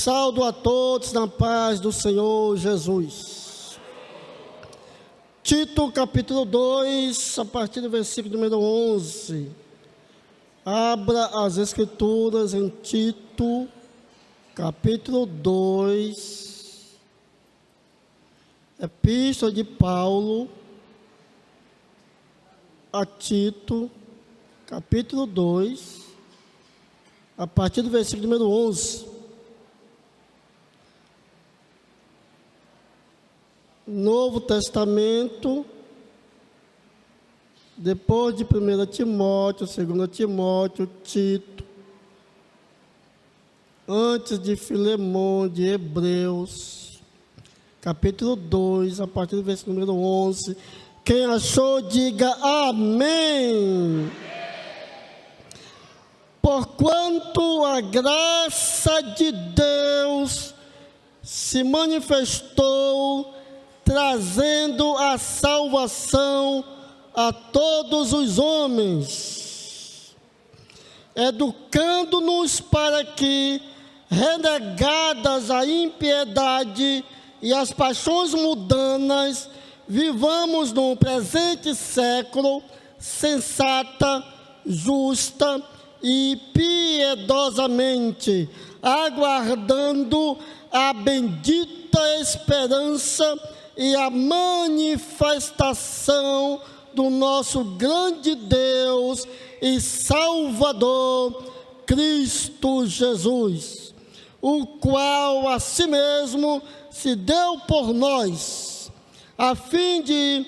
Saúdo a todos na paz do Senhor Jesus. Tito, capítulo 2, a partir do versículo número 11. Abra as Escrituras em Tito, capítulo 2. Epístola de Paulo a Tito, capítulo 2, a partir do versículo número 11. Novo Testamento, depois de 1 Timóteo, 2 Timóteo, Tito, antes de Filemão, de Hebreus, capítulo 2, a partir do versículo número 11. Quem achou, diga amém. Porquanto a graça de Deus se manifestou, trazendo a salvação a todos os homens, educando-nos para que, renegadas a impiedade e as paixões mundanas, vivamos no presente século sensata, justa e piedosamente, aguardando a bendita esperança e a manifestação do nosso grande Deus e Salvador, Cristo Jesus, o qual a si mesmo se deu por nós, a fim de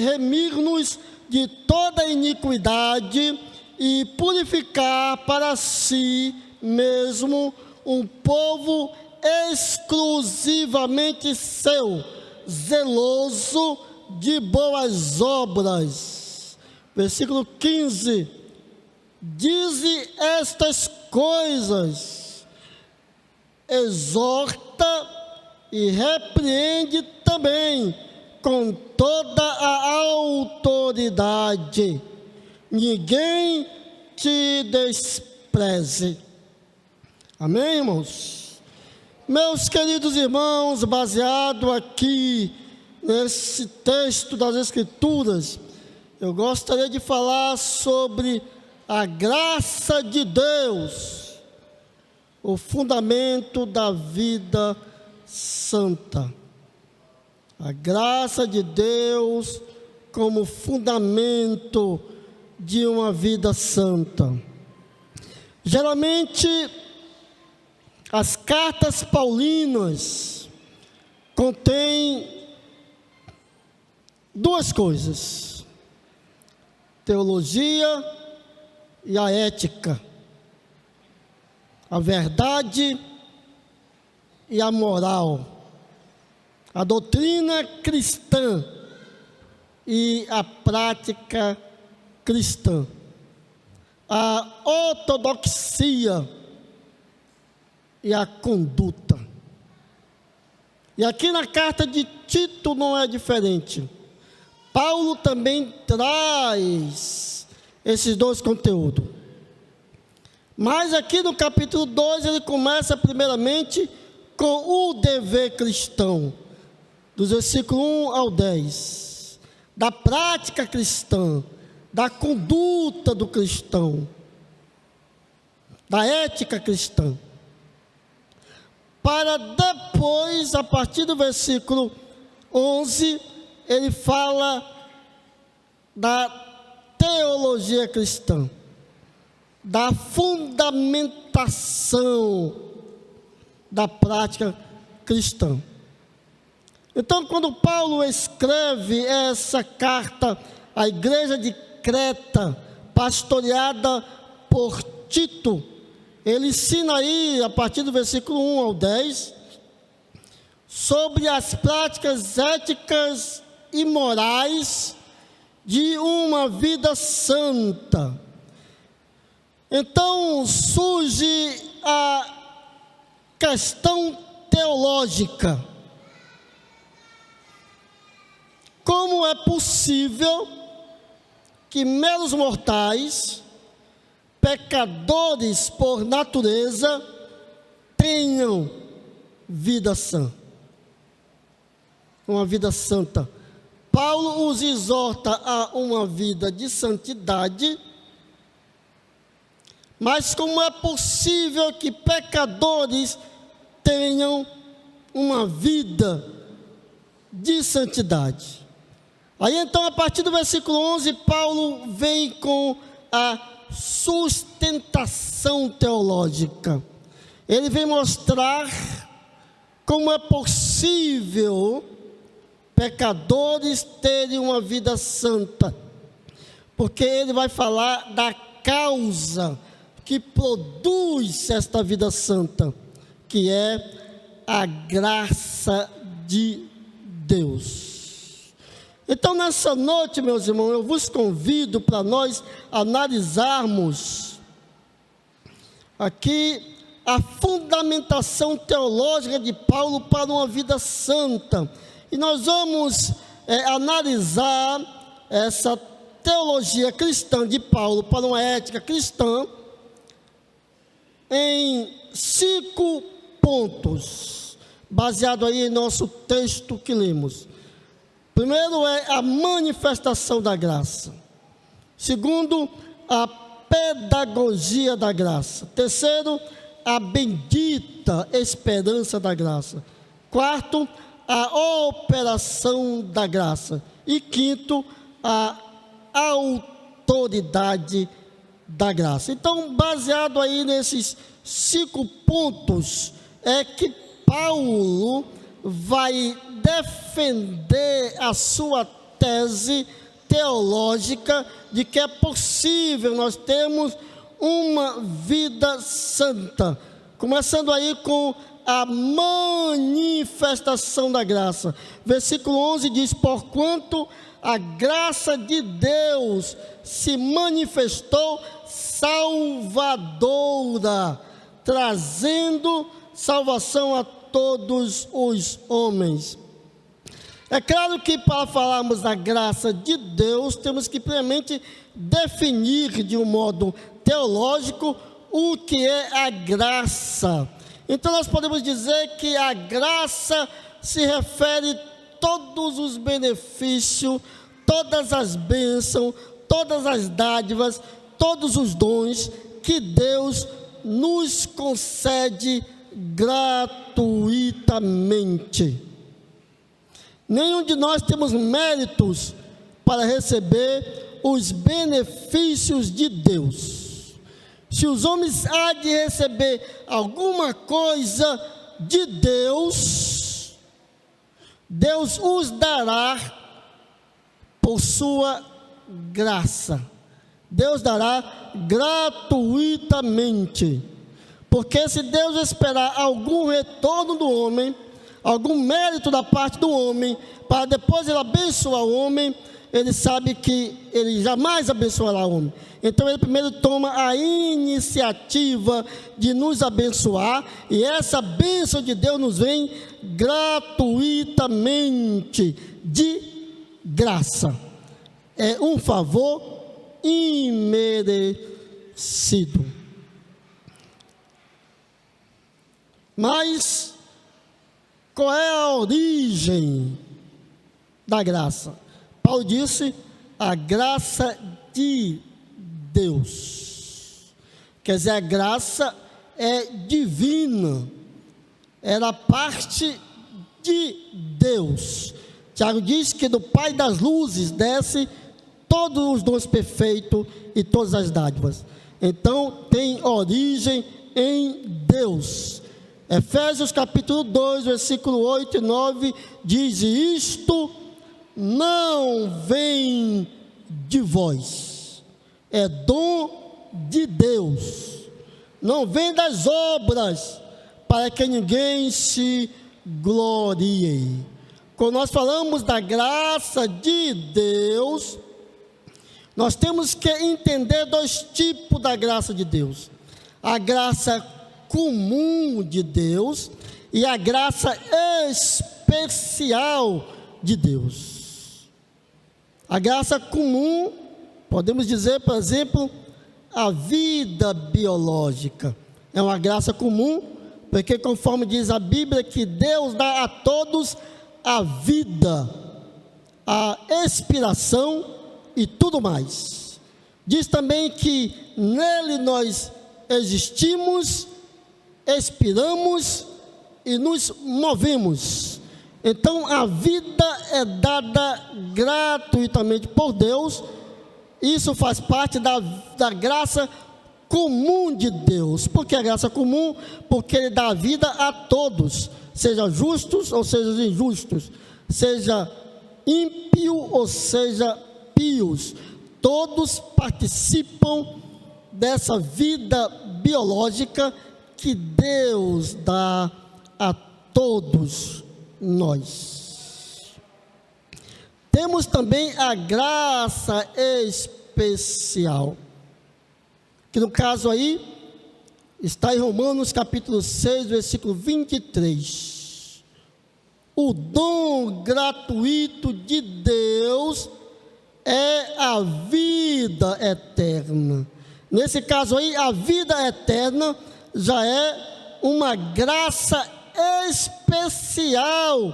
remir-nos de toda iniquidade e purificar para si mesmo um povo exclusivamente seu, zeloso de boas obras. Versículo 15. Dize estas coisas, exorta e repreende também com toda a autoridade. Ninguém te despreze. Amém, irmãos? Meus queridos irmãos, baseado aqui nesse texto das Escrituras, eu gostaria de falar sobre a graça de Deus, o fundamento da vida santa. A graça de Deus como fundamento de uma vida santa. Geralmente, as cartas paulinas contêm duas coisas: teologia e a ética, a verdade e a moral, a doutrina cristã e a prática cristã, a ortodoxia e a conduta. E aqui na carta de Tito não é diferente. Paulo também traz esses dois conteúdos. Mas aqui no capítulo 2 ele começa primeiramente com o dever cristão, dos versículos 1 ao 10, da prática cristã, da conduta do cristão, da ética cristã. Para depois, a partir do versículo 11, ele fala da teologia cristã, da fundamentação da prática cristã. Então, quando Paulo escreve essa carta à igreja de Creta, pastoreada por Tito, ele ensina aí, a partir do versículo 1 ao 10, sobre as práticas éticas e morais de uma vida santa. Então surge a questão teológica. Como é possível que meros mortais, pecadores por natureza, tenham vida sã, uma vida santa. Paulo os exorta a uma vida de santidade, mas como é possível que pecadores tenham uma vida de santidade? Aí então, a partir do versículo 11, Paulo vem com a sustentação teológica. Ele vem mostrar como é possível pecadores terem uma vida santa, porque ele vai falar da causa que produz esta vida santa, que é a graça de Deus. Então, nessa noite, meus irmãos, eu vos convido para nós analisarmos aqui a fundamentação teológica de Paulo para uma vida santa. E nós vamos analisar essa teologia cristã de Paulo para uma ética cristã em 5 pontos, baseado aí em nosso texto que lemos. Primeiro é a manifestação da graça. Segundo, a pedagogia da graça. Terceiro, a bendita esperança da graça. Quarto, a operação da graça. E quinto, a autoridade da graça. Então, baseado aí nesses 5 pontos, é que Paulo vai defender a sua tese teológica de que é possível nós termos uma vida santa, começando aí com a manifestação da graça. Versículo 11 diz: porquanto a graça de Deus se manifestou salvadora, trazendo salvação a todos os homens. É claro que para falarmos da graça de Deus, temos que primeiramente definir de um modo teológico o que é a graça. Então nós podemos dizer que a graça se refere a todos os benefícios, todas as bênçãos, todas as dádivas, todos os dons que Deus nos concede gratuitamente. Nenhum de nós temos méritos para receber os benefícios de Deus. Se os homens há de receber alguma coisa de Deus, Deus os dará por sua graça. Deus dará gratuitamente. Porque se Deus esperar algum retorno do homem, algum mérito da parte do homem, para depois ele abençoar o homem, ele sabe que ele jamais abençoará o homem. Então ele primeiro toma a iniciativa de nos abençoar, e essa bênção de Deus nos vem gratuitamente, de graça. É um favor imerecido. Mas qual é a origem da graça? Paulo disse: a graça de Deus. Quer dizer, a graça é divina, era parte de Deus. Tiago diz que do Pai das luzes desce todos os dons perfeitos e todas as dádivas. Então tem origem em Deus. Efésios capítulo 2, versículo 8 e 9 diz: isto não vem de vós, é dom de Deus, não vem das obras, para que ninguém se glorie. Quando nós falamos da graça de Deus, nós temos que entender 2 tipos da graça de Deus: a graça comum de Deus e a graça especial de Deus. A graça comum, podemos dizer, por exemplo, a vida biológica, é uma graça comum porque conforme diz a Bíblia, que Deus dá a todos a vida, a expiração e tudo mais. Diz também que nele nós existimos, expiramos e nos movemos. Então a vida é dada gratuitamente por Deus. Isso faz parte da graça comum de Deus. Por que a graça comum? Porque Ele dá vida a todos, seja justos ou seja injustos, seja ímpio ou seja pios. Todos participam dessa vida biológica que Deus dá a todos nós. Temos também a graça especial, que no caso aí está em Romanos capítulo 6, versículo 23. O dom gratuito de Deus é a vida eterna. Nesse caso aí, a vida eterna já é uma graça especial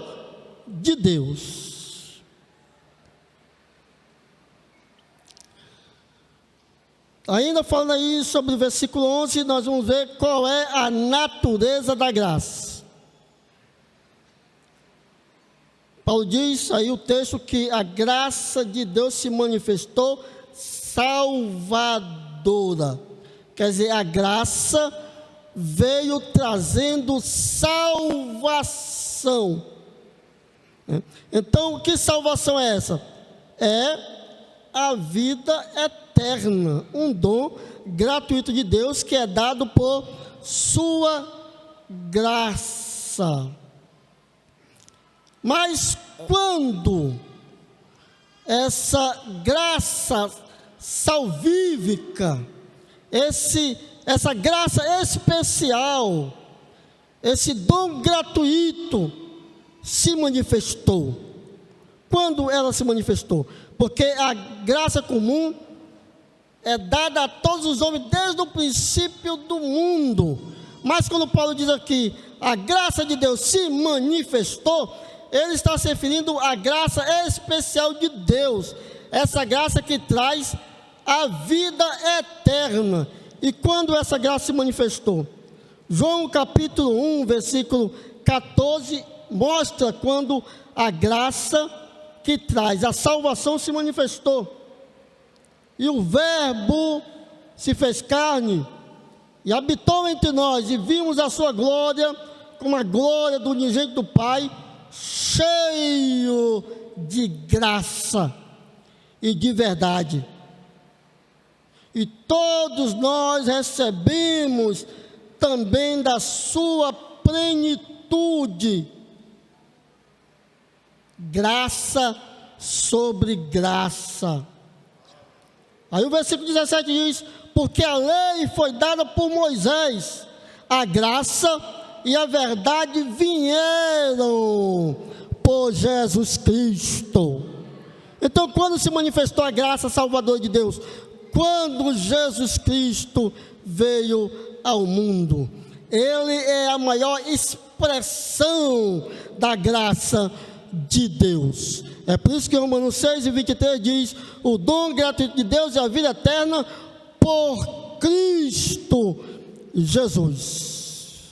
de Deus. Ainda falando aí sobre o versículo 11, nós vamos ver qual é a natureza da graça. Paulo diz aí o texto que a graça de Deus se manifestou salvadora. Quer dizer, a graça veio trazendo salvação. Então, que salvação é essa? É a vida eterna, um dom gratuito de Deus que é dado por sua graça. Mas quando essa graça salvífica, essa graça especial, esse dom gratuito se manifestou? Quando ela se manifestou? Porque a graça comum é dada a todos os homens desde o princípio do mundo. Mas quando Paulo diz aqui, a graça de Deus se manifestou, ele está se referindo à graça especial de Deus, essa graça que traz a vida eterna. E quando essa graça se manifestou? João capítulo 1, versículo 14, mostra quando a graça que traz a salvação se manifestou. E o Verbo se fez carne e habitou entre nós, e vimos a sua glória, como a glória do unigênito do Pai, cheio de graça e de verdade. E todos nós recebemos também da sua plenitude, graça sobre graça. Aí o versículo 17 diz: porque a lei foi dada por Moisés, a graça e a verdade vieram por Jesus Cristo. Então, quando se manifestou a graça salvadora de Deus? Quando Jesus Cristo veio ao mundo. Ele é a maior expressão da graça de Deus. É por isso que Romanos 6 e 23 diz: o dom gratuito de Deus é a vida eterna por Cristo Jesus.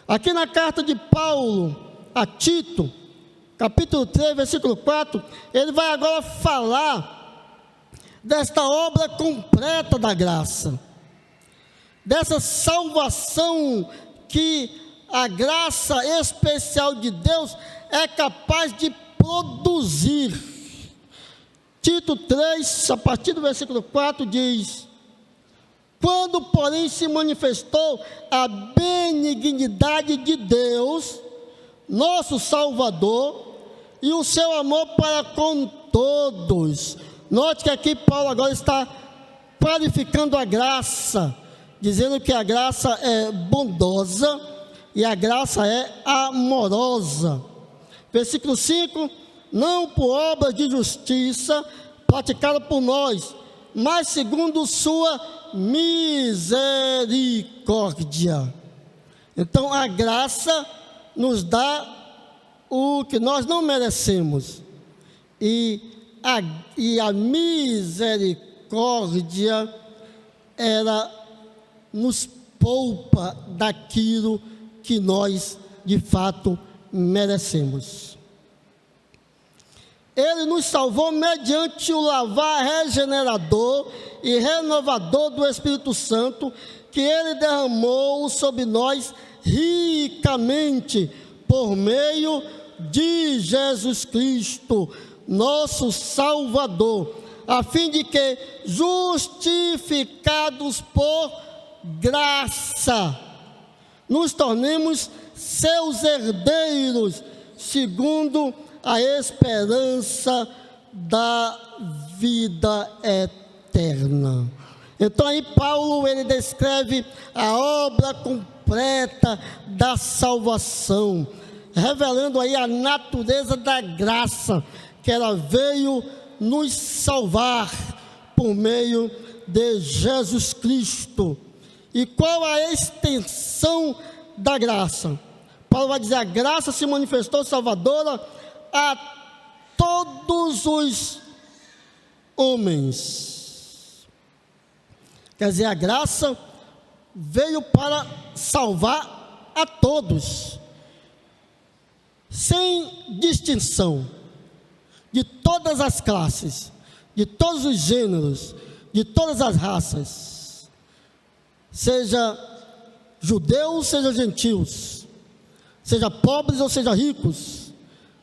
Aqui na carta de Paulo a Tito, capítulo 3, versículo 4, ele vai agora falar desta obra completa da graça, dessa salvação que a graça especial de Deus é capaz de produzir. Tito 3, a partir do versículo 4 diz: quando porém se manifestou a benignidade de Deus, nosso Salvador, e o seu amor para com todos. Note que aqui Paulo agora está clarificando a graça, dizendo que a graça é bondosa e a graça é amorosa. Versículo 5: não por obra de justiça praticada por nós, mas segundo sua misericórdia. Então a graça nos dá o que nós não merecemos, e a misericórdia, ela nos poupa daquilo que nós de fato merecemos. Ele nos salvou mediante o lavar regenerador e renovador do Espírito Santo, que Ele derramou sobre nós ricamente por meio de Jesus Cristo, nosso Salvador, a fim de que, justificados por graça, nos tornemos seus herdeiros, segundo a esperança da vida eterna. Então aí Paulo, ele descreve a obra completa da salvação, revelando aí a natureza da graça, que ela veio nos salvar por meio de Jesus Cristo. E qual a extensão da graça? Paulo vai dizer: a graça se manifestou salvadora a todos os homens. Quer dizer, a graça veio para salvar a todos, sem distinção, de todas as classes, de todos os gêneros, de todas as raças, seja judeus, seja gentios, seja pobres ou seja ricos,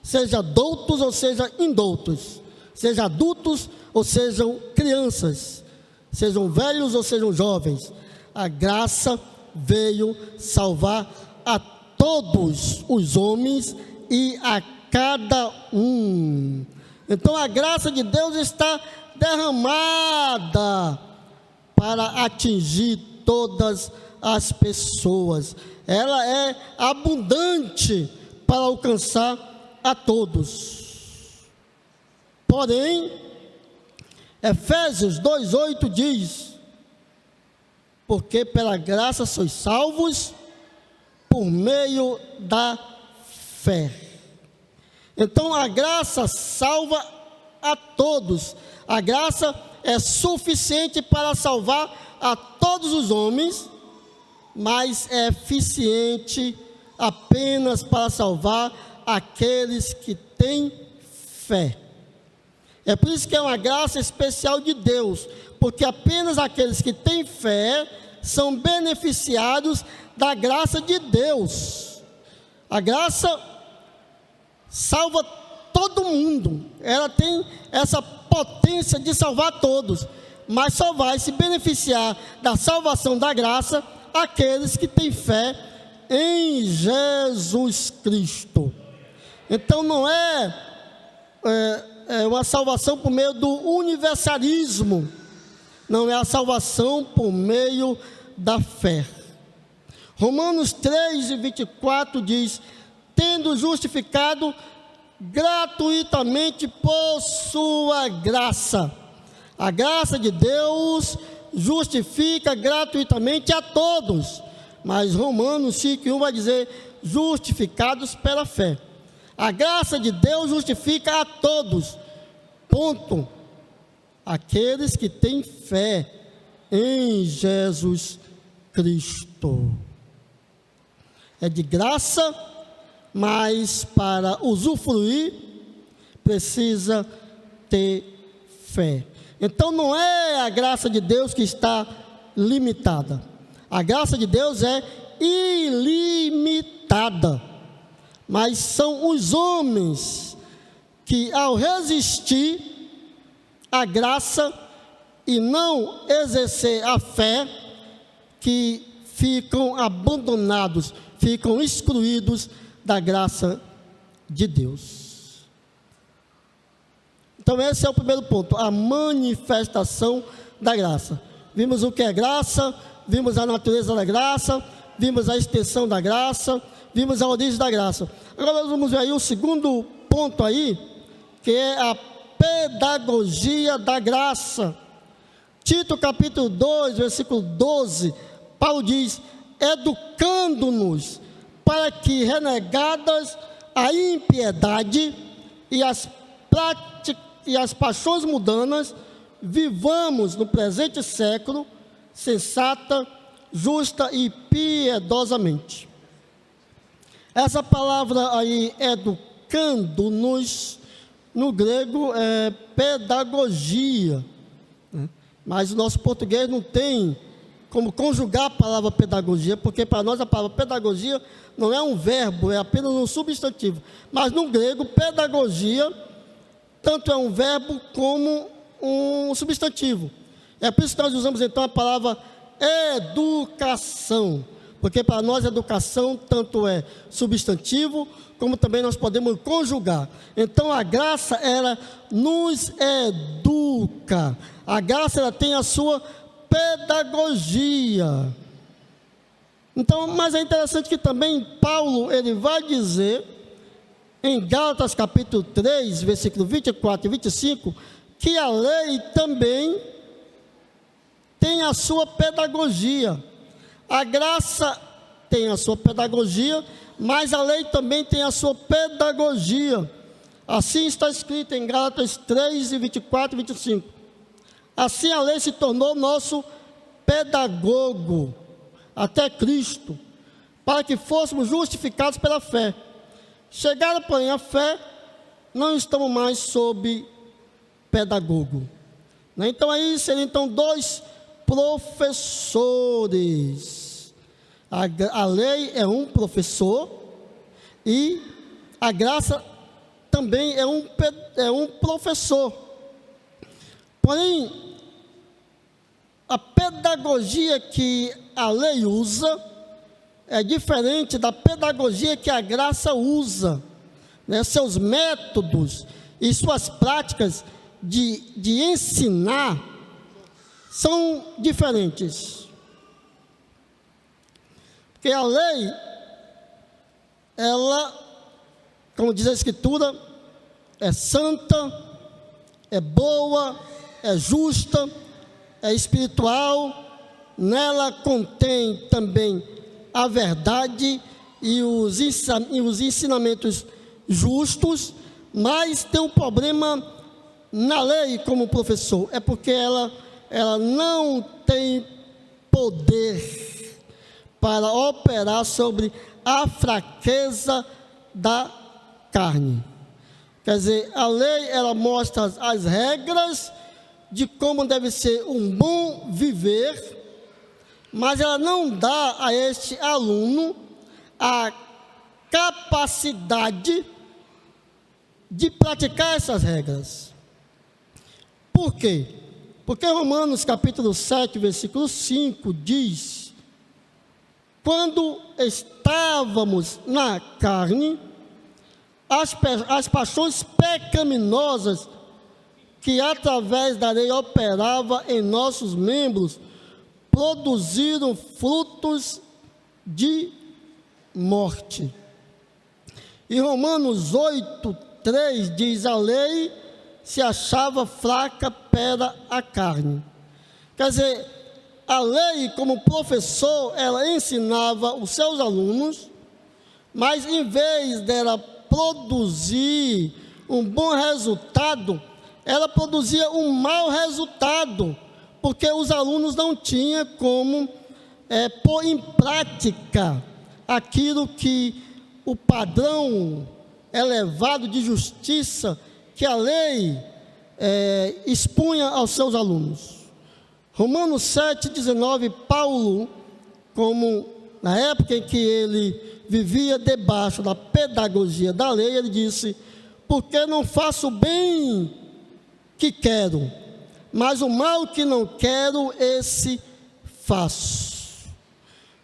seja doutos ou seja indoutos, seja adultos ou sejam crianças, sejam velhos ou sejam jovens. A graça veio salvar a todos os homens e a cada um. Então a graça de Deus está derramada para atingir todas as pessoas. Ela é abundante para alcançar a todos. Porém, Efésios 2:8 diz: porque pela graça sois salvos por meio da fé. Então a graça salva a todos. A graça é suficiente para salvar a todos os homens, mas é eficiente apenas para salvar aqueles que têm fé. É por isso que é uma graça especial de Deus, porque apenas aqueles que têm fé são beneficiados da graça de Deus. A graça salva todo mundo, ela tem essa potência de salvar todos, mas só vai se beneficiar da salvação da graça aqueles que têm fé em Jesus Cristo. Então não é uma salvação por meio do universalismo, não é a salvação por meio da fé. Romanos 3:24 diz: tendo justificado gratuitamente por sua graça. A graça de Deus justifica gratuitamente a todos, mas Romanos 5:1 vai dizer: justificados pela fé. A graça de Deus justifica a todos, ponto. Aqueles que têm fé em Jesus Cristo. É de graça, mas para usufruir precisa ter fé. Então não é a graça de Deus que está limitada. A graça de Deus é ilimitada. Mas são os homens que, ao resistir à graça e não exercer a fé, que ficam abandonados, ficam excluídos da graça de Deus. Então esse é o primeiro ponto, a manifestação da graça. Vimos o que é graça, vimos a natureza da graça, vimos a extensão da graça, vimos a origem da graça. Agora nós vamos ver aí o segundo ponto aí, que é a pedagogia da graça. Tito capítulo 2, versículo 12, Paulo diz: educando-nos para que, renegadas a impiedade e as paixões mundanas, vivamos no presente século sensata, justa e piedosamente. Essa palavra aí, educando-nos, no grego é pedagogia, né? Mas o nosso português não tem como conjugar a palavra pedagogia, porque para nós a palavra pedagogia não é um verbo, é apenas um substantivo. Mas no grego, pedagogia, tanto é um verbo como um substantivo. É por isso que nós usamos então a palavra educação, porque para nós educação tanto é substantivo, como também nós podemos conjugar. Então a graça, ela nos educa. A graça, ela tem a sua pedagogia. Então, mas é interessante que também Paulo, ele vai dizer, em Gálatas capítulo 3, versículo 24 e 25, que a lei também tem a sua pedagogia. A graça tem a sua pedagogia, mas a lei também tem a sua pedagogia. Assim está escrito em Gálatas 3, 24 e 25. Assim a lei se tornou nosso pedagogo até Cristo, para que fôssemos justificados pela fé. Chegada, porém, a fé, não estamos mais sob pedagogo. Então aí seriam então dois professores. A lei é um professor e a graça também é um professor. Porém, a pedagogia que a lei usa é diferente da pedagogia que a graça usa, né? Seus métodos e suas práticas de ensinar são diferentes. Porque a lei, ela, como diz a Escritura, é santa, é boa, é justa, é espiritual. Nela contém também a verdade e os ensinamentos justos, mas tem um problema na lei como professor, é porque ela não tem poder para operar sobre a fraqueza da carne. Quer dizer, a lei, ela mostra as regras de como deve ser um bom viver, mas ela não dá a este aluno a capacidade de praticar essas regras. Por quê? Porque Romanos capítulo 7, versículo 5 diz: quando estávamos na carne, as paixões pecaminosas que através da lei operava em nossos membros, produziram frutos de morte. E Romanos 8, 3 diz: a lei se achava fraca pela a carne. Quer dizer, a lei, como professor, ela ensinava os seus alunos, mas em vez dela produzir um bom resultado, ela produzia um mau resultado, porque os alunos não tinham como pôr em prática aquilo que o padrão elevado de justiça que a lei expunha aos seus alunos. Romanos 7,19, Paulo, como na época em que ele vivia debaixo da pedagogia da lei, ele disse: porque não faço o bem que quero, mas o mal que não quero, esse faço.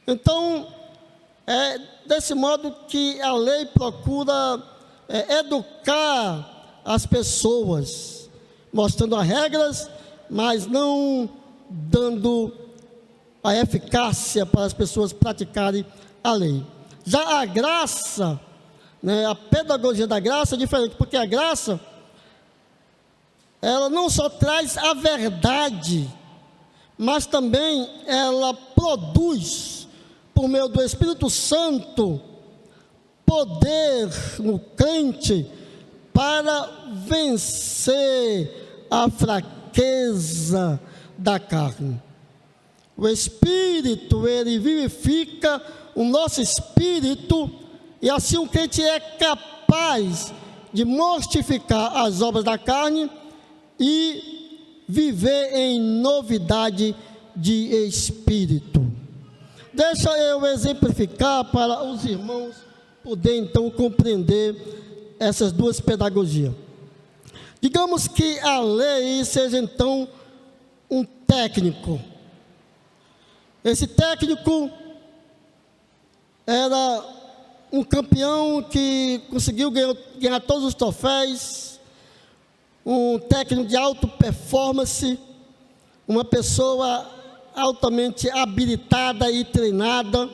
Então, é desse modo que a lei procura educar as pessoas, mostrando as regras, mas não dando a eficácia para as pessoas praticarem a lei. Já a graça, né, a pedagogia da graça é diferente, porque a graça, ela não só traz a verdade, mas também ela produz, por meio do Espírito Santo, poder no crente para vencer a fraqueza da carne. O Espírito, ele vivifica o nosso espírito, e assim o crente é capaz de mortificar as obras da carne e viver em novidade de espírito. Deixa eu exemplificar para os irmãos poderem então compreender essas duas pedagogias. Digamos que a lei seja então um técnico. Esse técnico era um campeão que conseguiu ganhar todos os troféus, um técnico de alta performance, uma pessoa altamente habilitada e treinada,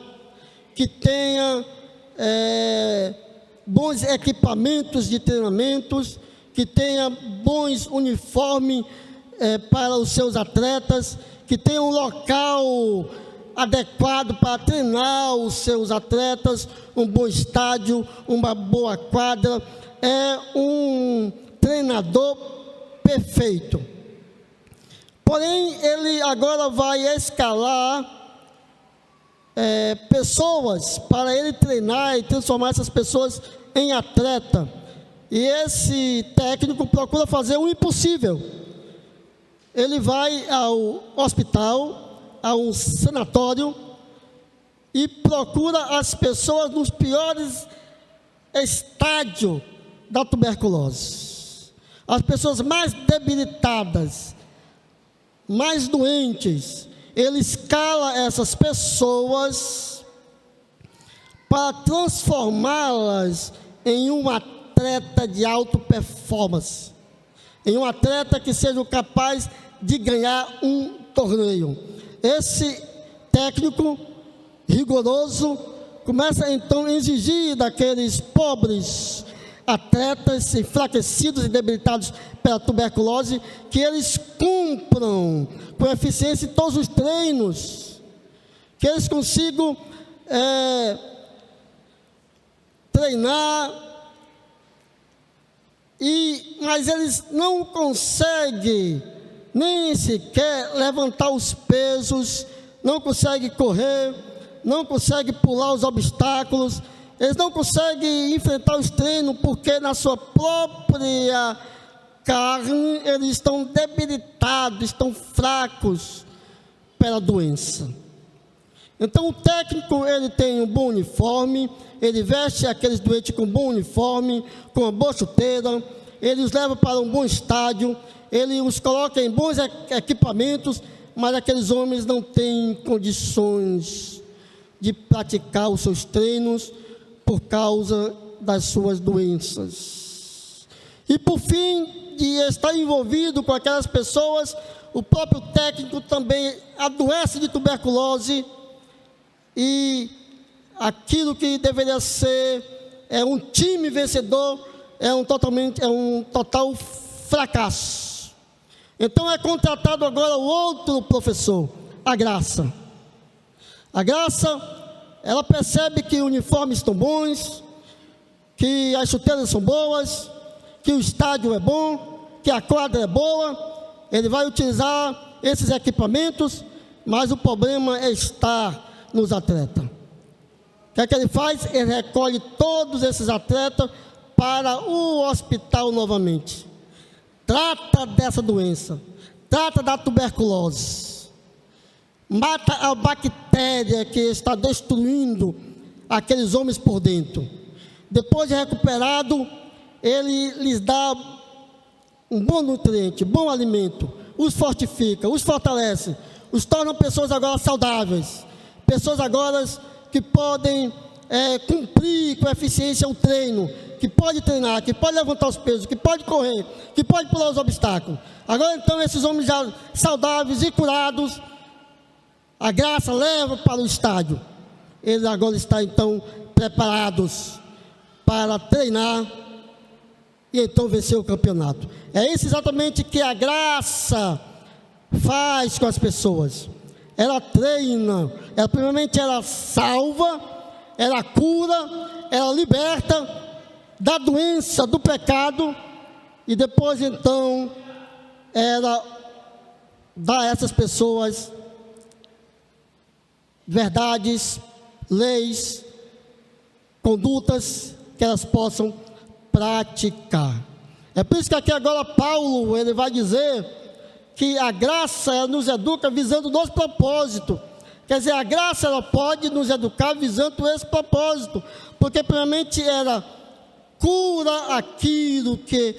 que tenha bons equipamentos de treinamentos, que tenha bons uniformes para os seus atletas, que tenha um local adequado para treinar os seus atletas, um bom estádio, uma boa quadra. É um treinador perfeito. Porém, ele agora vai escalar pessoas para ele treinar e transformar essas pessoas em atleta. E esse técnico procura fazer o impossível. Ele vai ao hospital, a um sanatório, e procura as pessoas nos piores estádios da tuberculose. As pessoas mais debilitadas, mais doentes. Ele escala essas pessoas para transformá-las em um atleta de alta performance, em um atleta que seja capaz de ganhar um torneio. Esse técnico rigoroso começa então a exigir daqueles pobres atletas enfraquecidos e debilitados pela tuberculose que eles cumpram com eficiência em todos os treinos, que eles consigam treinar, mas eles não conseguem nem sequer levantar os pesos, não conseguem correr, não conseguem pular os obstáculos, eles não conseguem enfrentar os treinos, porque na sua própria carne eles estão debilitados, estão fracos pela doença. Então o técnico, ele tem um bom uniforme, ele veste aqueles doentes com um bom uniforme, com uma boa chuteira, ele os leva para um bom estádio, ele os coloca em bons equipamentos, mas aqueles homens não têm condições de praticar os seus treinos por causa das suas doenças. E por fim de estar envolvido com aquelas pessoas, o próprio técnico também adoece de tuberculose, e aquilo que deveria ser um time vencedor é um total fracasso. Então é contratado agora o outro professor, a Graça. A Graça, ela percebe que os uniformes estão bons, que as chuteiras são boas, que o estádio é bom, que a quadra é boa. Ele vai utilizar esses equipamentos, mas o problema está nos atletas. O que ele faz? Ele recolhe todos esses atletas para o hospital novamente. Trata dessa doença, trata da tuberculose, mata a bactéria que está destruindo aqueles homens por dentro. Depois de recuperado, ele lhes dá um bom nutriente, bom alimento, os fortifica, os fortalece, os torna pessoas agora saudáveis, pessoas agora que podem cumprir com eficiência o treino, que pode treinar, que pode levantar os pesos, que pode correr, que pode pular os obstáculos. Agora então esses homens já saudáveis e curados, a Graça leva para o estádio. Eles agora estão então preparados para treinar e então vencer o campeonato. É isso exatamente que a Graça faz com as pessoas. ela treina, ela primeiramente ela salva, ela cura, ela liberta da doença, do pecado, e depois então ela dá a essas pessoas verdades, leis, condutas que elas possam praticar. É por isso que aqui agora Paulo, ele vai dizer que a graça ela nos educa visando o nosso propósito. Quer dizer, a graça ela pode nos educar visando esse propósito, porque primeiramente ela cura aquilo que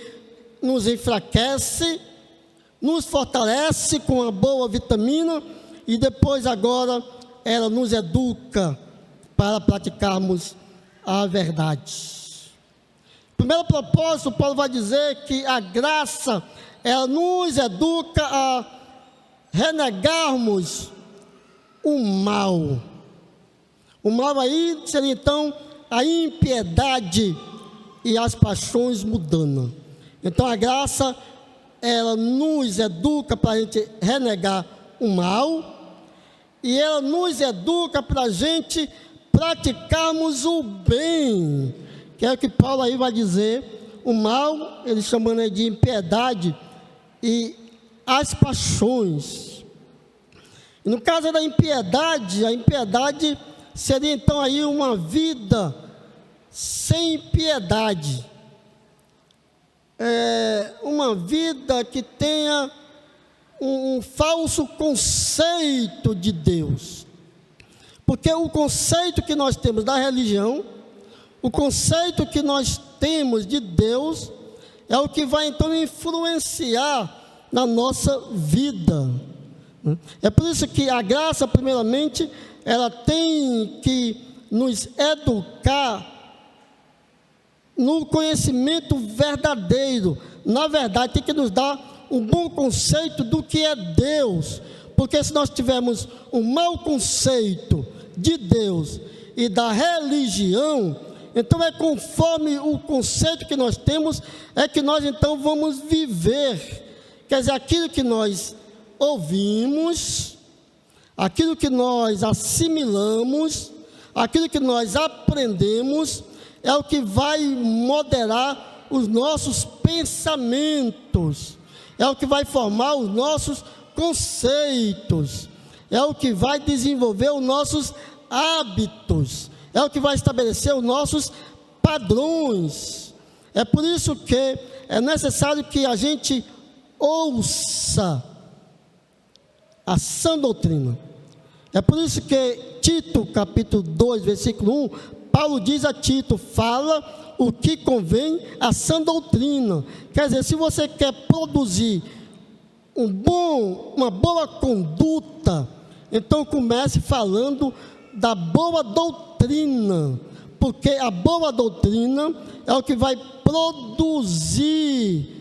nos enfraquece, nos fortalece com uma boa vitamina, e depois agora ela nos educa para praticarmos a verdade. Primeiro propósito, Paulo vai dizer que a graça, ela nos educa a renegarmos o mal. O mal aí seria então a impiedade e as paixões mundanas. Então a graça, ela nos educa para a gente renegar o mal, e ela nos educa para a gente praticarmos o bem, que é o que Paulo aí vai dizer. O mal, ele chamando de impiedade e as paixões. E no caso da impiedade, a impiedade seria então aí uma vida sem piedade, uma vida que tenha um falso conceito de Deus. Porque o conceito que nós temos da religião, o conceito que nós temos de Deus, é o que vai então influenciar na nossa vida. É por isso que a graça, primeiramente, ela tem que nos educar no conhecimento verdadeiro. Na verdade, tem que nos dar um bom conceito do que é Deus. Porque se nós tivermos um mau conceito de Deus e da religião, então é conforme o conceito que nós temos, é que nós então vamos viver. Quer dizer, aquilo que nós ouvimos, aquilo que nós assimilamos, aquilo que nós aprendemos, é o que vai moderar os nossos pensamentos, é o que vai formar os nossos conceitos, é o que vai desenvolver os nossos hábitos, é o que vai estabelecer os nossos padrões. É por isso que é necessário que a gente ouça a sã doutrina. É por isso que Tito, capítulo 2, versículo 1, Paulo diz a Tito: fala o que convém à sã doutrina. Quer dizer, se você quer produzir uma boa conduta, então comece falando da boa doutrina, porque a boa doutrina é o que vai produzir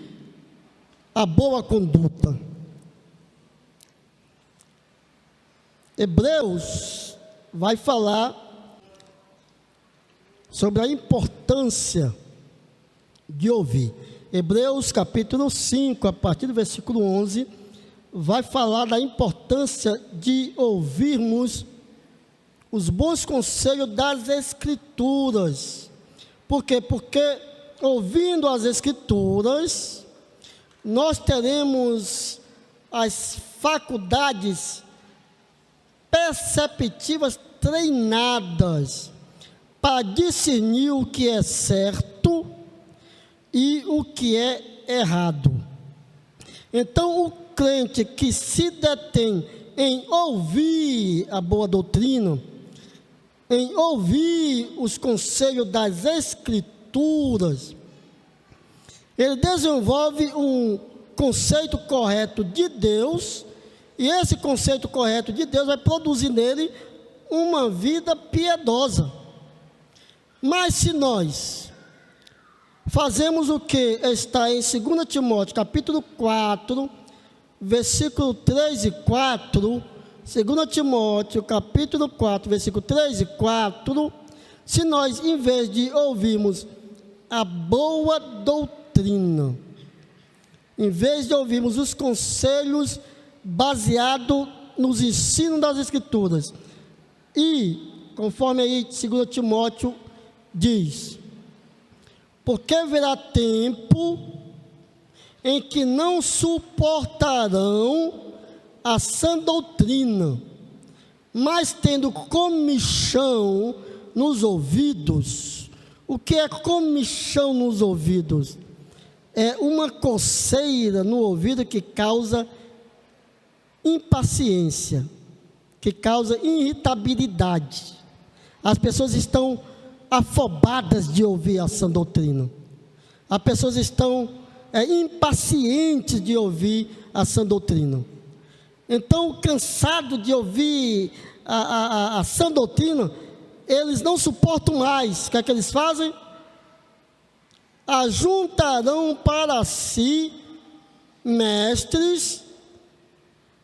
a boa conduta. Hebreus vai falar sobre a importância de ouvir. Hebreus capítulo 5, a partir do versículo 11, vai falar da importância de ouvirmos os bons conselhos das Escrituras. Por quê? Porque ouvindo as Escrituras, nós teremos as faculdades perceptivas treinadas para discernir o que é certo e o que é errado. Então, o crente que se detém em ouvir a boa doutrina, em ouvir os conselhos das Escrituras, ele desenvolve um conceito correto de Deus, e esse conceito correto de Deus vai produzir nele uma vida piedosa. Mas se nós fazemos o que está em 2 Timóteo, capítulo 4, versículo 3 e 4, 2 Timóteo, capítulo 4, versículo 3 e 4, se nós, em vez de ouvirmos a boa doutrina, em vez de ouvirmos os conselhos baseados nos ensinos das Escrituras. E, conforme aí 2 Timóteo diz, porque haverá tempo em que não suportarão a sã doutrina, mas tendo comichão nos ouvidos. O que é comichão nos ouvidos? É uma coceira no ouvido que causa impaciência, que causa irritabilidade. As pessoas estão afobadas de ouvir a sã doutrina. As pessoas estão impacientes de ouvir a sã doutrina. Então, cansado de ouvir a sã doutrina, eles não suportam mais. O que é que eles fazem? Ajuntarão para si mestres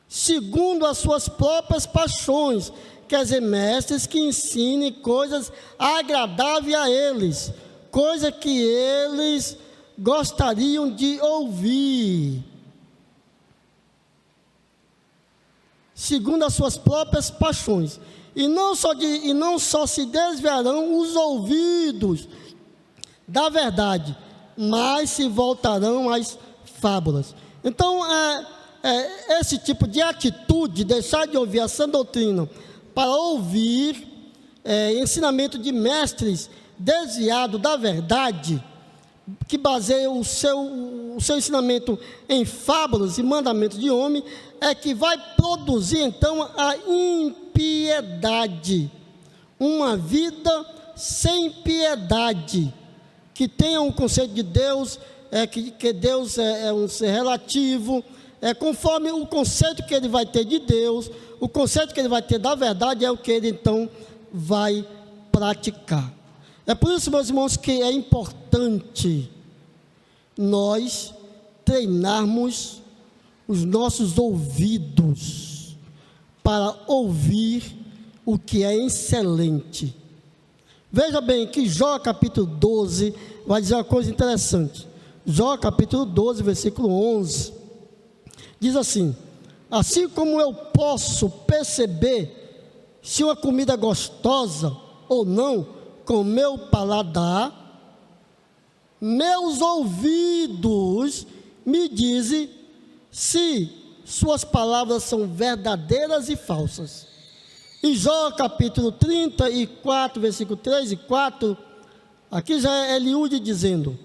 segundo as suas próprias paixões. Quer dizer, mestres que ensinem coisas agradáveis a eles, coisa que eles gostariam de ouvir, segundo as suas próprias paixões. E não só se desviarão os ouvidos da verdade, mas se voltarão às fábulas. Então, esse tipo de atitude, deixar de ouvir a sã doutrina para ouvir ensinamento de mestres desviados da verdade, que baseiam o seu ensinamento em fábulas e mandamentos de homem, é que vai produzir então a impiedade, uma vida sem piedade, que tenha um conceito de Deus, que Deus é um ser relativo, conforme o conceito que ele vai ter de Deus, o conceito que ele vai ter da verdade é o que ele então vai praticar. É por isso, meus irmãos, que é importante nós treinarmos os nossos ouvidos para ouvir o que é excelente. Veja bem que Jó capítulo 12 vai dizer uma coisa interessante. Jó capítulo 12, versículo 11, diz assim: assim como eu posso perceber se uma comida é gostosa ou não com meu paladar, meus ouvidos me dizem se suas palavras são verdadeiras e falsas. Em Jó capítulo 34, versículo 3 e 4, aqui já é Eliúde dizendo: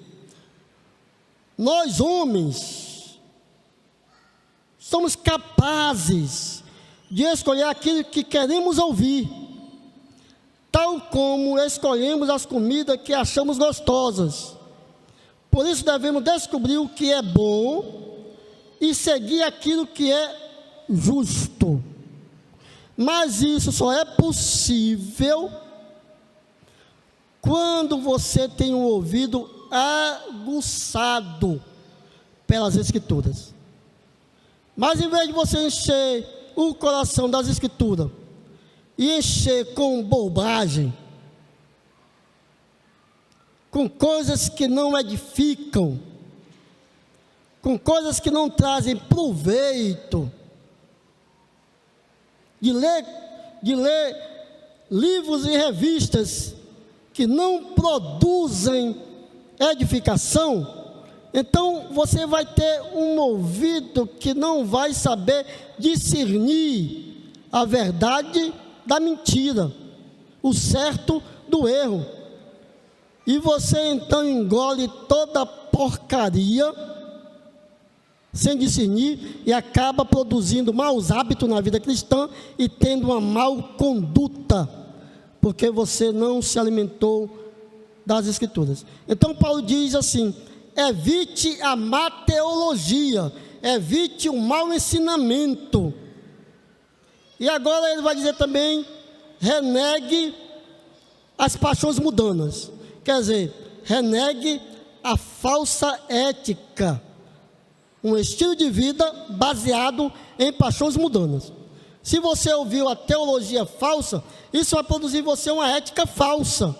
nós homens somos capazes de escolher aquilo que queremos ouvir, tal como escolhemos as comidas que achamos gostosas. Por isso devemos descobrir o que é bom e seguir aquilo que é justo. Mas isso só é possível quando você tem um ouvido aguçado pelas Escrituras. Mas em vez de você encher o coração das Escrituras e encher com bobagem, com coisas que não edificam, com coisas que não trazem proveito, de ler livros e revistas que não produzem edificação, então você vai ter um ouvido que não vai saber discernir a verdade da mentira, o certo do erro, e você então engole toda a porcaria sem discernir e acaba produzindo maus hábitos na vida cristã e tendo uma mal conduta, porque você não se alimentou das Escrituras. Então Paulo diz assim: evite a má teologia, evite o mau ensinamento. E agora ele vai dizer também: renegue as paixões mundanas, quer dizer, renegue a falsa ética, um estilo de vida baseado em paixões mundanas. Se você ouviu a teologia falsa, isso vai produzir em você uma ética falsa.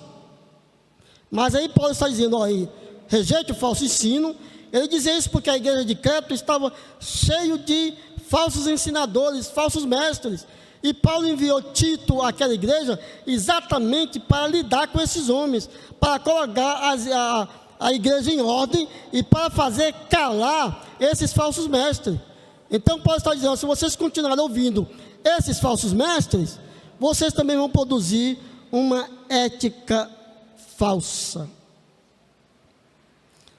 Mas aí Paulo está dizendo: ó, aí, rejeite o falso ensino. Ele dizia isso porque a igreja de Creto estava cheio de falsos ensinadores, falsos mestres. E Paulo enviou Tito àquela igreja exatamente para lidar com esses homens, para colocar a igreja em ordem e para fazer calar esses falsos mestres. Então Paulo está dizendo, se vocês continuarem ouvindo esses falsos mestres, vocês também vão produzir uma ética falsa.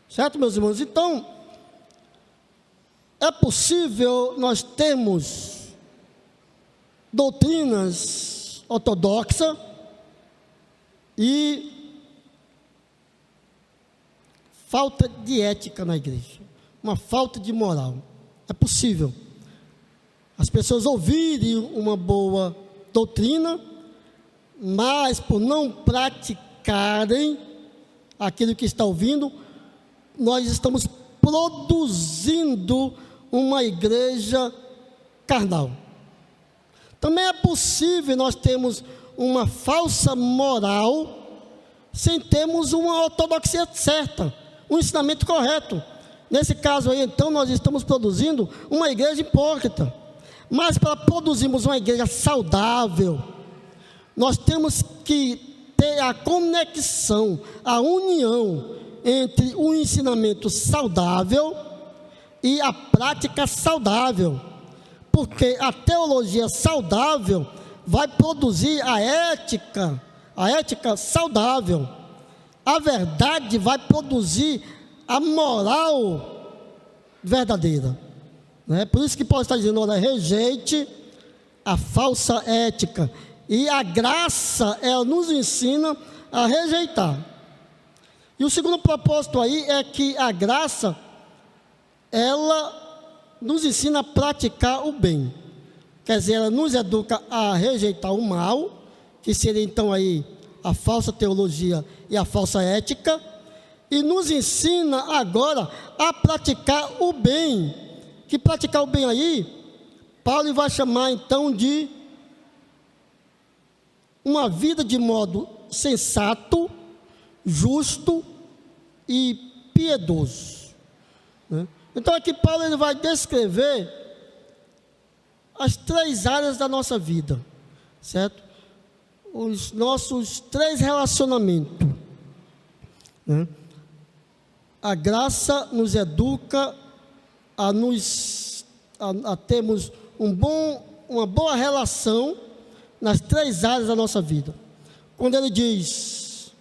Certo, meus irmãos? Então, é possível nós termos doutrinas ortodoxas e falta de ética na igreja, uma falta de moral. É possível as pessoas ouvirem uma boa doutrina, mas por não praticarem aquilo que está ouvindo, nós estamos produzindo uma igreja carnal. Também é possível nós termos uma falsa moral sem termos uma ortodoxia certa, um ensinamento correto. Nesse caso aí, então, nós estamos produzindo uma igreja hipócrita. Mas para produzirmos uma igreja saudável, nós temos que ter a conexão, a união entre o ensinamento saudável e a prática saudável. Porque a teologia saudável vai produzir a ética saudável. A verdade vai produzir a moral verdadeira. Por isso que Paulo está dizendo, olha, rejeite a falsa ética. E a graça, ela nos ensina a rejeitar. E o segundo propósito aí é que a graça, ela nos ensina a praticar o bem. Quer dizer, ela nos educa a rejeitar o mal, que seria então aí a falsa teologia e a falsa ética, e nos ensina agora a praticar o bem. Que praticar o bem aí, Paulo vai chamar então de uma vida de modo sensato, justo e piedoso. Então aqui Paulo ele vai descrever as 3 áreas da nossa vida, certo? Os nossos 3 relacionamentos. A graça nos educa a termos uma boa relação nas 3 áreas da nossa vida. Quando ele diz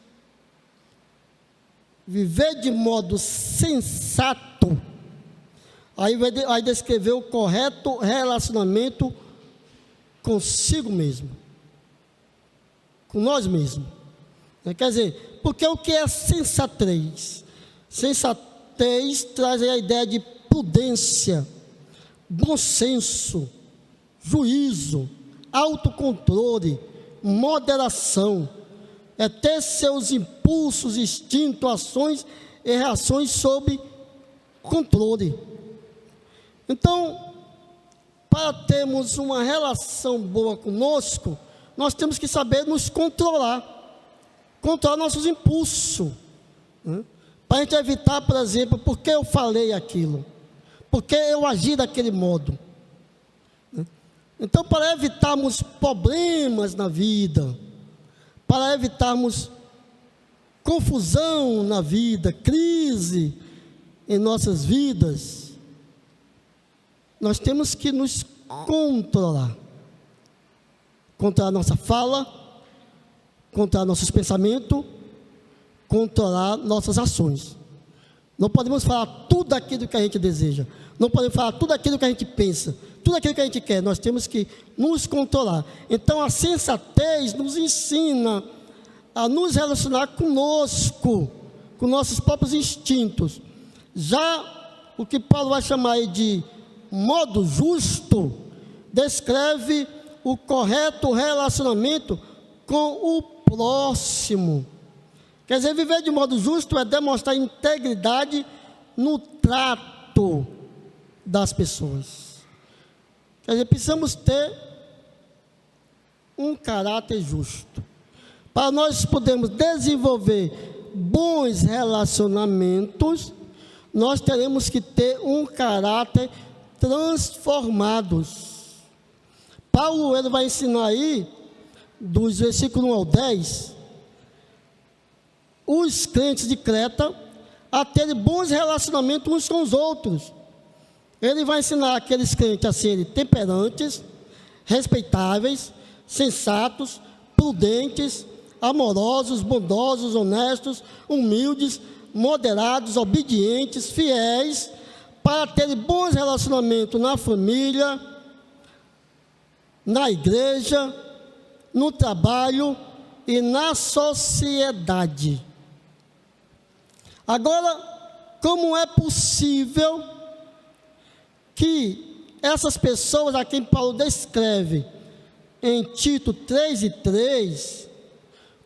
viver de modo sensato, aí vai descrever o correto relacionamento consigo mesmo, com nós mesmos. Quer dizer, porque o que é sensatez? Sensatez traz a ideia de prudência, bom senso, juízo, autocontrole, moderação. É ter seus impulsos, instintos, ações e reações sob controle. Então, para termos uma relação boa conosco, nós temos que saber nos controlar nossos impulsos, para a gente evitar, por exemplo, por que eu falei aquilo, por que eu agi daquele modo. Então, para evitarmos problemas na vida, para evitarmos confusão na vida, crise em nossas vidas, nós temos que nos controlar nossa fala, controlar nossos pensamentos, controlar nossas ações. Não podemos falar tudo aquilo que a gente deseja, não podemos falar tudo aquilo que a gente pensa, tudo aquilo que a gente quer. Nós temos que nos controlar. Então a sensatez nos ensina a nos relacionar conosco, com nossos próprios instintos. Já o que Paulo vai chamar aí de modo justo, descreve o correto relacionamento com o próximo. Quer dizer, viver de modo justo é demonstrar integridade no trato das pessoas. Quer dizer, precisamos ter um caráter justo. Para nós podermos desenvolver bons relacionamentos, nós teremos que ter um caráter transformados. Paulo ele vai ensinar aí, dos versículos 1 ao 10, os crentes de Creta a terem bons relacionamentos uns com os outros. Ele vai ensinar aqueles crentes a serem temperantes, respeitáveis, sensatos, prudentes, amorosos, bondosos, honestos, humildes, moderados, obedientes, fiéis, para terem bons relacionamentos na família, na igreja, no trabalho e na sociedade. Agora, como é possível que essas pessoas a quem Paulo descreve em Tito 3:3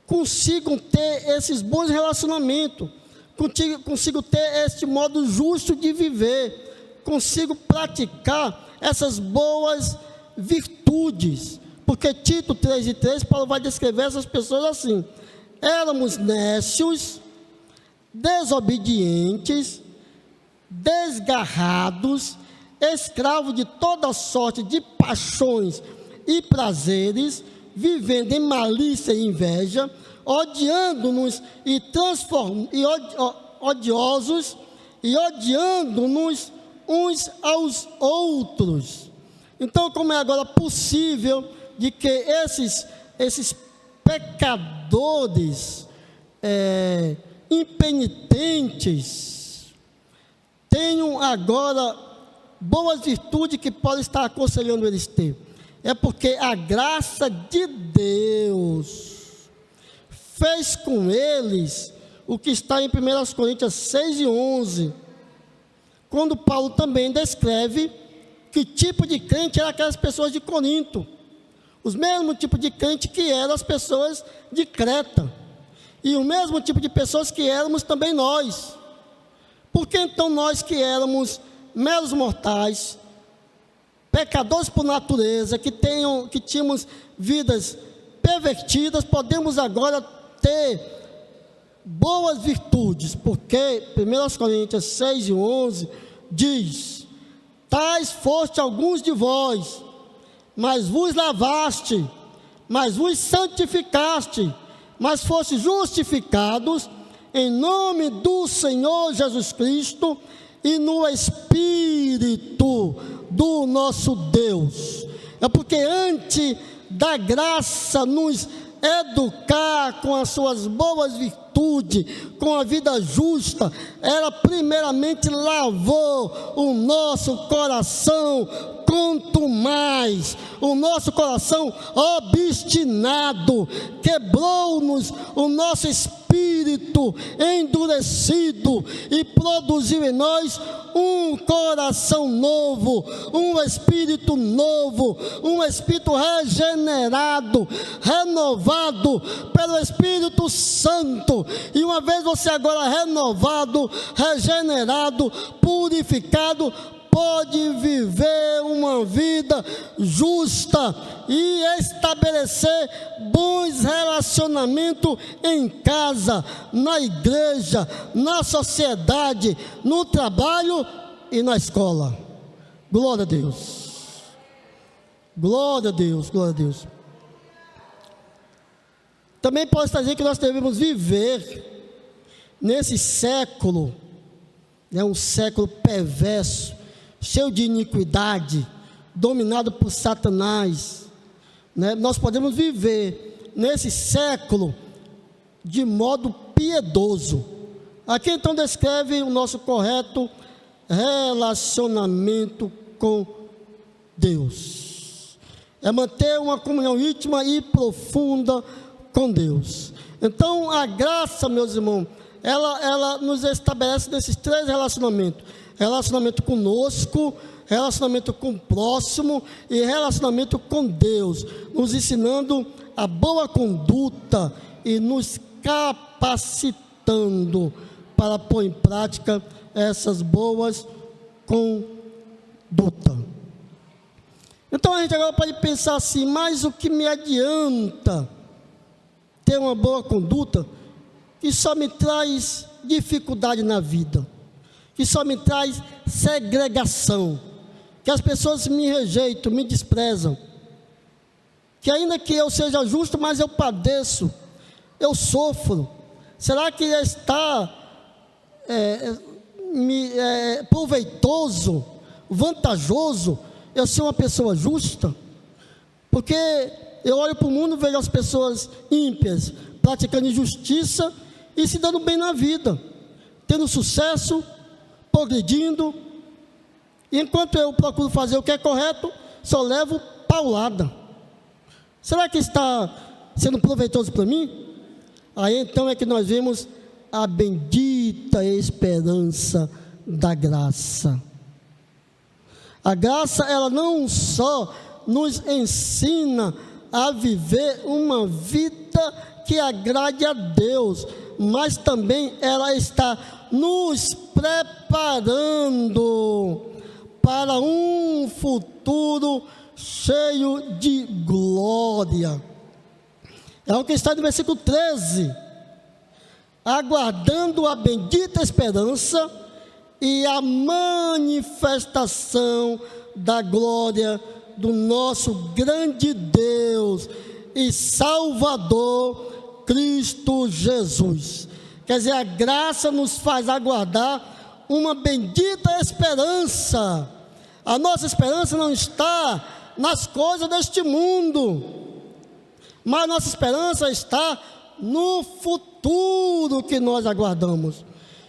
consigam ter esses bons relacionamentos, consigam ter este modo justo de viver, consigam praticar essas boas virtudes? Porque Tito 3:3, Paulo vai descrever essas pessoas assim: éramos nécios, desobedientes, desgarrados, escravos de toda sorte de paixões e prazeres, vivendo em malícia e inveja, odiando-nos e odiosos e odiando-nos uns aos outros. Então, como é agora possível de que esses pecadores impenitentes tenham agora boas virtudes que Paulo está aconselhando eles ter? É porque a graça de Deus fez com eles o que está em 1 Coríntios 6:11, quando Paulo também descreve que tipo de crente eram aquelas pessoas de Corinto, os mesmos tipos de crente que eram as pessoas de Creta, e o mesmo tipo de pessoas que éramos também nós. Por que então nós, que éramos meros mortais, pecadores por natureza, que tínhamos vidas pervertidas, podemos agora ter boas virtudes? Porque 1 Coríntios 6:11 diz: tais foste alguns de vós, mas vos lavaste, mas vos santificaste, mas foste justificados em nome do Senhor Jesus Cristo e no Espírito do nosso Deus. É porque antes da graça nos educar com as suas boas virtudes, com a vida justa, ela primeiramente lavou o nosso coração, quanto mais o nosso coração obstinado, quebrou-nos o nosso espírito endurecido e produziu em nós um coração novo, um espírito novo, um espírito regenerado, renovado pelo Espírito Santo. E uma vez você agora renovado, regenerado, purificado, pode viver uma vida justa e estabelecer bons relacionamentos em casa, na igreja, na sociedade, no trabalho e na escola. Glória a Deus. Glória a Deus, glória a Deus. Também posso dizer que nós devemos viver nesse século, um século perverso, cheio de iniquidade, dominado por Satanás, Nós podemos viver nesse século de modo piedoso. Aqui então descreve o nosso correto relacionamento com Deus. É manter uma comunhão íntima e profunda com Deus. Então a graça, meus irmãos, ela nos estabelece nesses três relacionamentos: relacionamento conosco, relacionamento com o próximo e relacionamento com Deus, nos ensinando a boa conduta e nos capacitando para pôr em prática essas boas condutas. Então a gente agora pode pensar assim: mas o que me adianta ter uma boa conduta que só me traz dificuldade na vida, que só me traz segregação, que as pessoas me rejeitam, me desprezam, que ainda que eu seja justo, mas eu padeço, eu sofro? Será que está proveitoso, vantajoso eu ser uma pessoa justa? Porque eu olho para o mundo e vejo as pessoas ímpias praticando injustiça e se dando bem na vida, tendo sucesso, progredindo. E enquanto eu procuro fazer o que é correto, só levo paulada. Será que está sendo proveitoso para mim? Aí então é que nós vemos a bendita esperança da graça. A graça, ela não só nos ensina a viver uma vida que agrade a Deus, mas também ela está nos preparando para um futuro cheio de glória. É o que está no versículo 13: aguardando a bendita esperança e a manifestação da glória do nosso grande Deus e Salvador, Cristo Jesus. Quer dizer, a graça nos faz aguardar uma bendita esperança. A nossa esperança não está nas coisas deste mundo, mas nossa esperança está no futuro que nós aguardamos.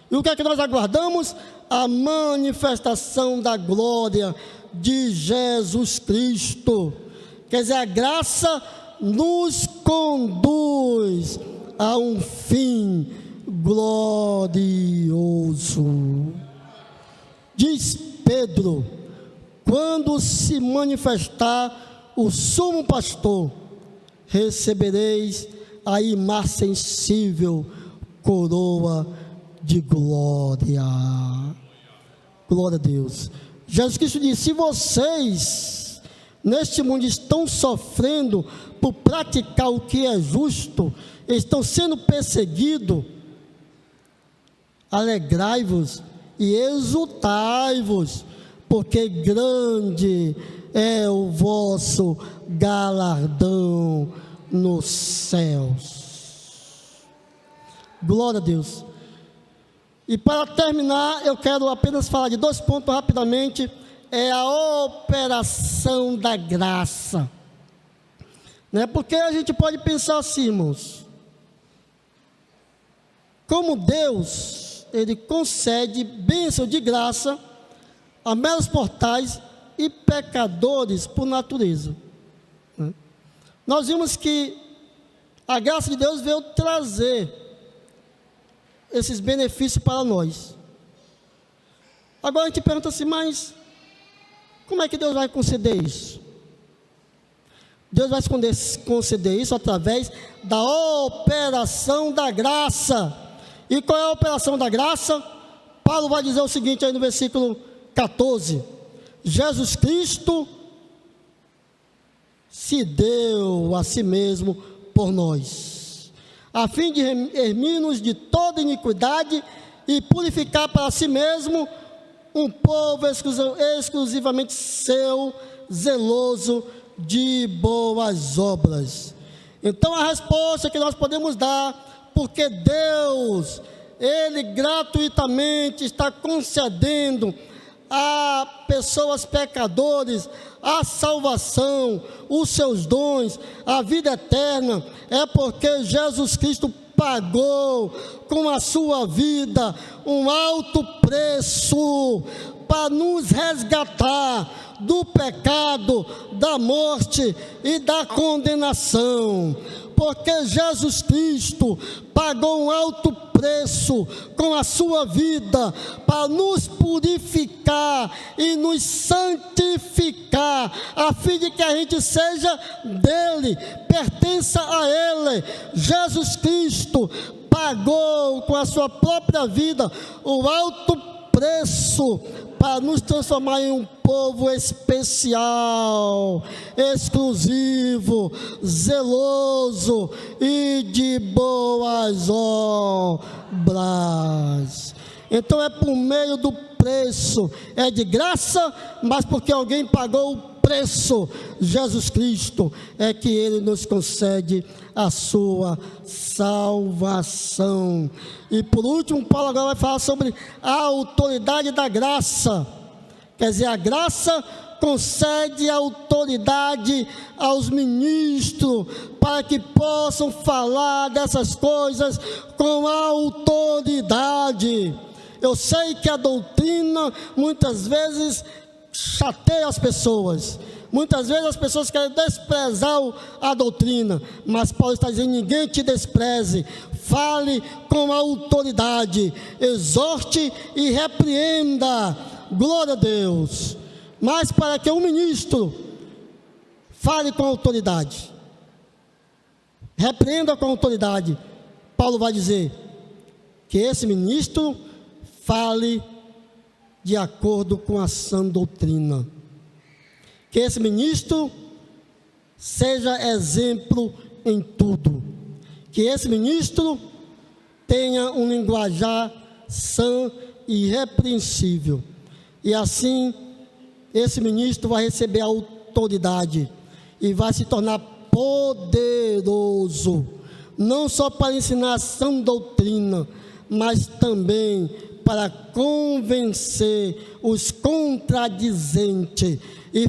E o que é que nós aguardamos? A manifestação da glória de Jesus Cristo. Quer dizer, a graça nos conduz a um fim glorioso. Diz Pedro: quando se manifestar o sumo pastor, recebereis a imarcessível coroa de glória. Glória a Deus. Jesus Cristo disse: se vocês neste mundo estão sofrendo por praticar o que é justo, estão sendo perseguidos, alegrai-vos e exultai-vos, porque grande é o vosso galardão nos céus. Glória a Deus. E para terminar, eu quero apenas falar de 2 pontos rapidamente. É a operação da graça, né? Porque a gente pode pensar assim, irmãos, como Deus, Ele concede bênção de graça a meros mortais e pecadores por natureza, né? Nós vimos que a graça de Deus veio trazer esses benefícios para nós. Agora a gente pergunta assim, mas como é que Deus vai conceder isso? Deus vai conceder isso através da operação da graça. E qual é a operação da graça? Paulo vai dizer o seguinte aí no versículo 14: Jesus Cristo se deu a si mesmo por nós, a fim de remir-nos de toda iniquidade e purificar para si mesmo um povo exclusivamente seu, zeloso de boas obras. Então a resposta que nós podemos dar, porque Deus, Ele gratuitamente está concedendo a pessoas pecadores a salvação, os seus dons, a vida eterna, é porque Jesus Cristo pagou com a sua vida um alto preço para nos resgatar do pecado, da morte e da condenação. Porque Jesus Cristo pagou um alto preço com a sua vida para nos purificar e nos santificar, a fim de que a gente seja dele, pertença a ele. Jesus Cristo pagou com a sua própria vida o alto preço para nos transformar em um povo especial, exclusivo, zeloso e de boas obras. Então é por meio do preço, é de graça, mas porque alguém pagou o preço, Jesus Cristo, é que Ele nos concede a sua salvação. E por último, Paulo agora vai falar sobre a autoridade da graça. Quer dizer, a graça concede autoridade aos ministros para que possam falar dessas coisas com autoridade. Eu sei que a doutrina muitas vezes chateia as pessoas. Muitas vezes as pessoas querem desprezar a doutrina, mas Paulo está dizendo: ninguém te despreze, fale com autoridade, exorte e repreenda. Glória a Deus. Mas para que um ministro fale com autoridade, repreenda com autoridade, Paulo vai dizer que esse ministro fale de acordo com a sã doutrina. Que esse ministro seja exemplo em tudo. Que esse ministro tenha um linguajar sã e irrepreensível. E assim, esse ministro vai receber autoridade e vai se tornar poderoso, não só para ensinar a sã doutrina, mas também para convencer os contradizentes e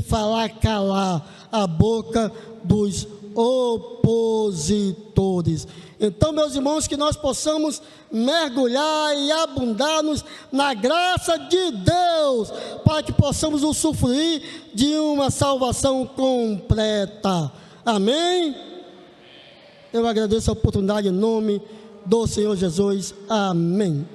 calar a boca dos opositores. Então, meus irmãos, que nós possamos mergulhar e abundar-nos na graça de Deus, para que possamos usufruir de uma salvação completa. Amém? Eu agradeço a oportunidade em nome do Senhor Jesus. Amém.